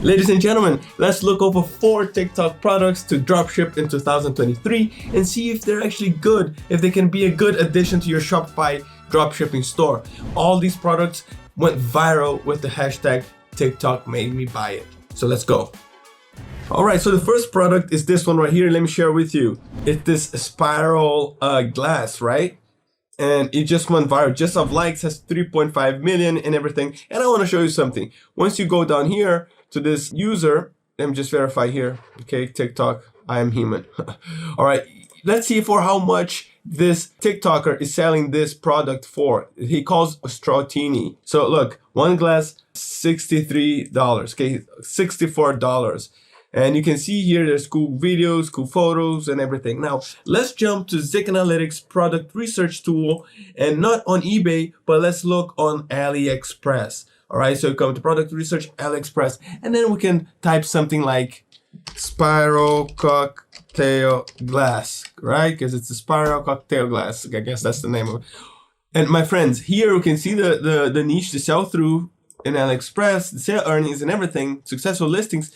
Ladies and gentlemen, let's look over 4 TikTok products to dropship in 2023 and see if they're actually good, if they can be a good addition to your Shopify dropshipping store. All these products went viral with the hashtag TikTok made me buy it. So let's go. Alright, so the first product is this one right here. Let me share with you. It's this spiral glass, right? And it just went viral. Just of likes, has 3.5 million and everything. And I want to show you something. Once you go down here to this user, let me just verify here. Okay, TikTok, I am human. Alright, let's see for how much this TikToker is selling this product for. He calls Strautini. So look, one glass, $63, okay, $64. And you can see here there's cool videos, cool photos, and everything. Now, let's jump to Zik Analytics product research tool, and not on eBay, but let's look on AliExpress. All right, so come to product research, AliExpress, and then we can type something like spiral cocktail glass, right? Because it's a spiral cocktail glass. I guess that's the name of it. And my friends, here we can see the niche, the sell through in AliExpress, the sale earnings and everything, successful listings.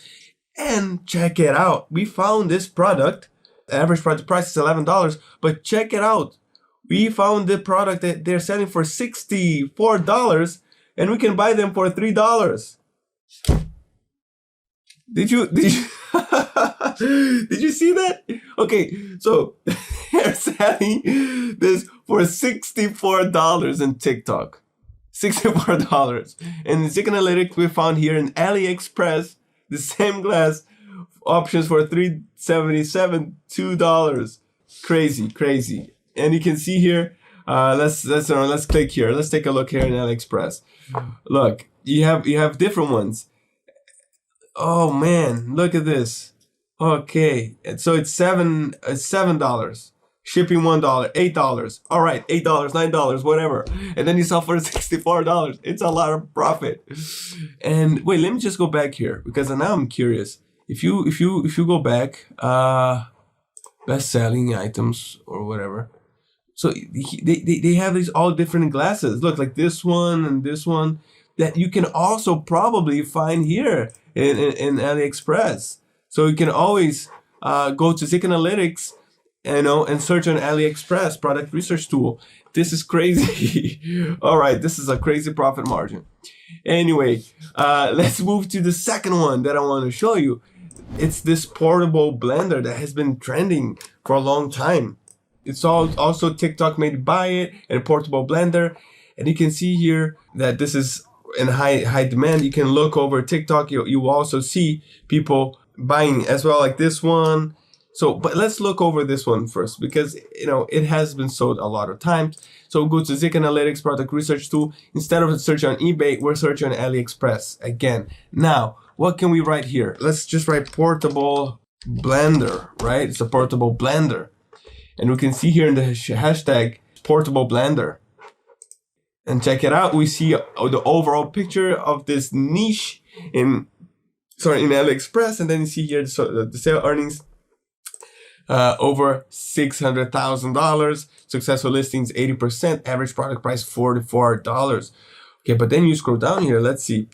And check it out. We found this product. The average product price is $11, but check it out. We found the product that they're selling for $64, and we can buy them for $3. Did you did you see that? Okay, so they're selling this for $64 in TikTok. $64. And Zik Analytics we found here in AliExpress. The same glass options for $3.77, $2. Crazy. And you can see here, let's click here. Let's take a look here in AliExpress. Look, you have different ones. Oh man, look at this. Okay, and so it's $7. Shipping $1, $8. All right, $8, $9, whatever. And then you sell for $64. It's a lot of profit. And wait, let me just go back here because now I'm curious. If you go back, best selling items or whatever. So they have these all different glasses. Look, like this one and this one that you can also probably find here in AliExpress. So you can always go to Zik Analytics, and search on AliExpress product research tool. This is crazy. All right, this is a crazy profit margin. Anyway, let's move to the second one that I want to show you. It's this portable blender that has been trending for a long time. It's also TikTok made by it, and a portable blender. And you can see here that this is in high demand. You can look over TikTok. You will also see people buying as well, like this one. So, but let's look over this one first because, it has been sold a lot of times. So go to Zik Analytics product research tool. Instead of searching on eBay, we're searching on AliExpress again. Now, what can we write here? Let's just write portable blender, right? It's a portable blender. And we can see here in the hashtag portable blender. And check it out. We see the overall picture of this niche in AliExpress. And then you see here the sale earnings. Over $600,000, successful listings 80%, average product price $44. Okay, but then you scroll down here. Let's see.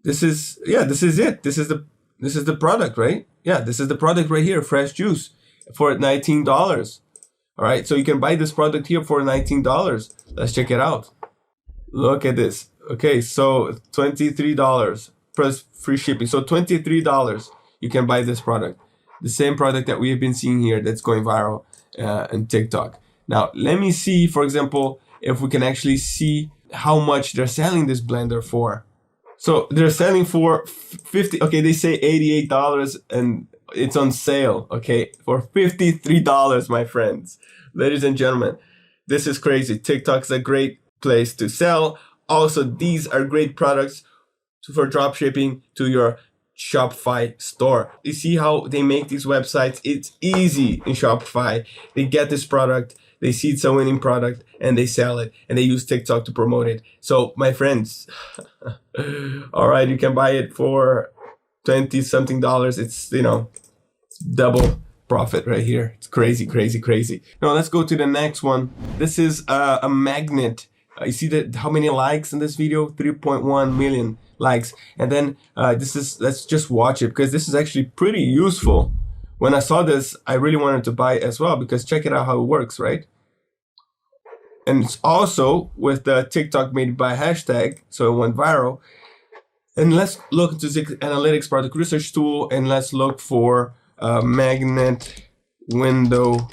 This is it. This is the product, right? Yeah, this is the product right here, fresh juice for $19. All right, so you can buy this product here for $19. Let's check it out. Look at this. Okay, so $23 plus free shipping. So $23 you can buy this product. The same product that we have been seeing here that's going viral in TikTok. Now, let me see, for example, if we can actually see how much they're selling this blender for. So they're selling for they say $88 and it's on sale, okay, for $53, my friends. Ladies and gentlemen, this is crazy. TikTok is a great place to sell. Also, these are great products for drop shipping to your Shopify store. You see how they make these websites? It's easy in Shopify. They get this product, they see it's a winning product, and they sell it, and they use TikTok to promote it. So, my friends, all right, you can buy it for $20-something. It's, double profit right here. It's crazy. Now, let's go to the next one. This is a magnet You see that how many likes in this video? 3.1 million likes. And then let's just watch it, because this is actually pretty useful. When I saw this, I really wanted to buy it as well, because check it out how it works, right? And it's also with the TikTok made by hashtag, so it went viral. And let's look into the analytics product research tool, and let's look for magnet window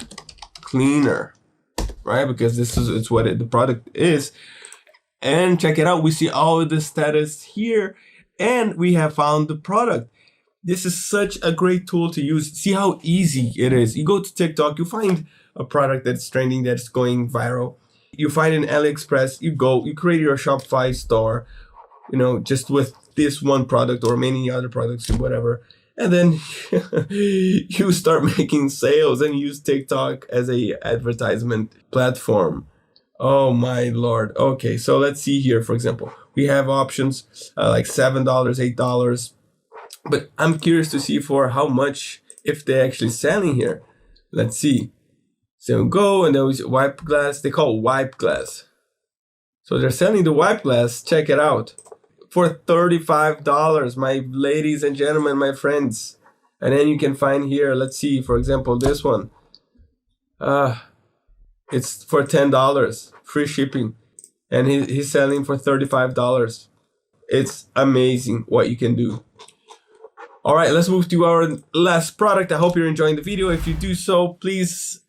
cleaner, right? Because it's what the product is. And check it out, we see all of the status here, and we have found the product. This is such a great tool to use. See how easy it is. You go to TikTok, you find a product that's trending, that's going viral. You find an AliExpress, you create your Shopify store, just with this one product or many other products or whatever. And then you start making sales and use TikTok as a advertisement platform. Oh my Lord. Okay, so let's see here, for example, we have options like $7, $8, but I'm curious to see for how much, if they're actually selling here. Let's see. So go, and there was wipe glass. They call it wipe glass. So they're selling the wipe glass. Check it out for $35, my ladies and gentlemen, my friends. And then you can find here, let's see, for example, this one. It's for $10, free shipping. And he's selling for $35. It's amazing what you can do. All right, let's move to our last product. I hope you're enjoying the video. If you do so, please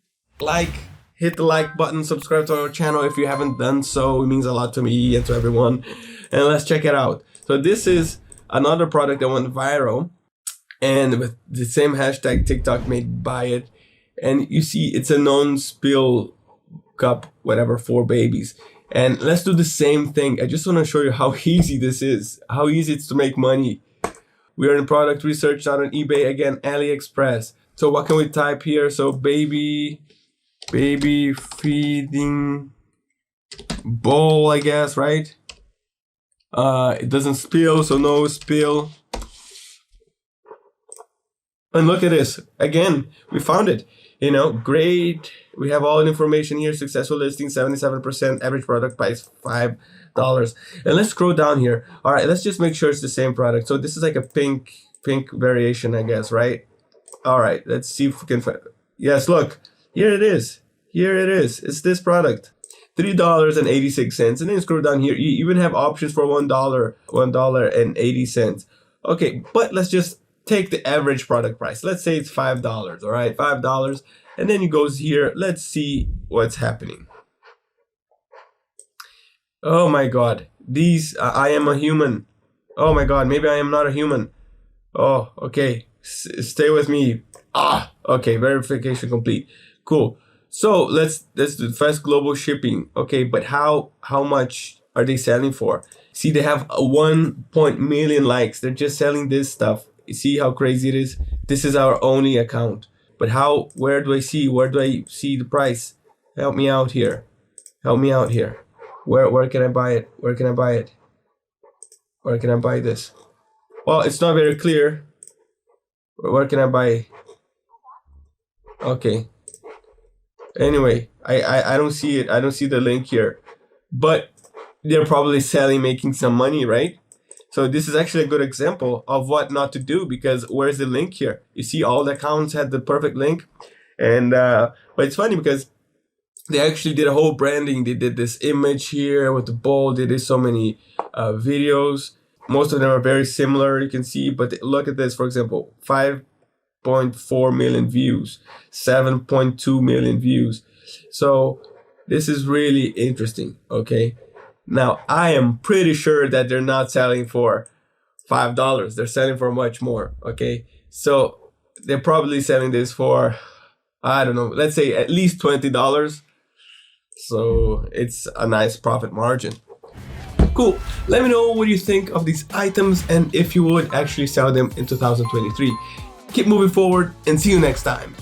hit the like button, subscribe to our channel if you haven't done so. It means a lot to me and to everyone. And let's check it out. So this is another product that went viral, and with the same hashtag TikTok made by it. And you see it's a non-spill cup, whatever, for babies. And let's do the same thing. I just want to show you how easy this is, how easy it's to make money. We are in product research, not on eBay, again, AliExpress. So what can we type here? So baby feeding bowl, I guess, right? It doesn't spill, so no spill. And look at this. Again, we found it. Great. We have all the information here. Successful listing, 77%. Average product price, $5. And let's scroll down here. All right, let's just make sure it's the same product. So this is like a pink variation, I guess, right? All right, let's see if we can find it. Yes, look. Here it is. Here it is. It's this product. $3.86. And then scroll down here. You even have options for $1.80. Okay, but let's just take the average product price. Let's say it's $5. All right, $5. And then it goes here. Let's see what's happening. Oh my God. I am a human. Oh my God. Maybe I am not a human. Oh, okay. Stay with me. Okay. Verification complete. Cool. So let's do fast global shipping. Okay, but how much are they selling for? See, they have 1 million likes. They're just selling this stuff. You see how crazy it is? This is our only account. But where do I see the price? Help me out here. Help me out here. Where can I buy it? Where can I buy it? Where can I buy this? Well, it's not very clear. Where can I buy? Okay. Anyway, I don't see it. I don't see the link here. But they're probably selling, making some money, right? So this is actually a good example of what not to do, because where's the link here? You see all the accounts had the perfect link. And but it's funny because they actually did a whole branding. They did this image here with the bowl. They did so many videos. Most of them are very similar, you can see. But look at this, for example, 5.4 million views, 7.2 million views. So this is really interesting, okay? Now, I am pretty sure that they're not selling for $5. They're selling for much more, okay? So they're probably selling this for, I don't know, let's say at least $20. So it's a nice profit margin. Cool. Let me know what you think of these items and if you would actually sell them in 2023. Keep moving forward and see you next time.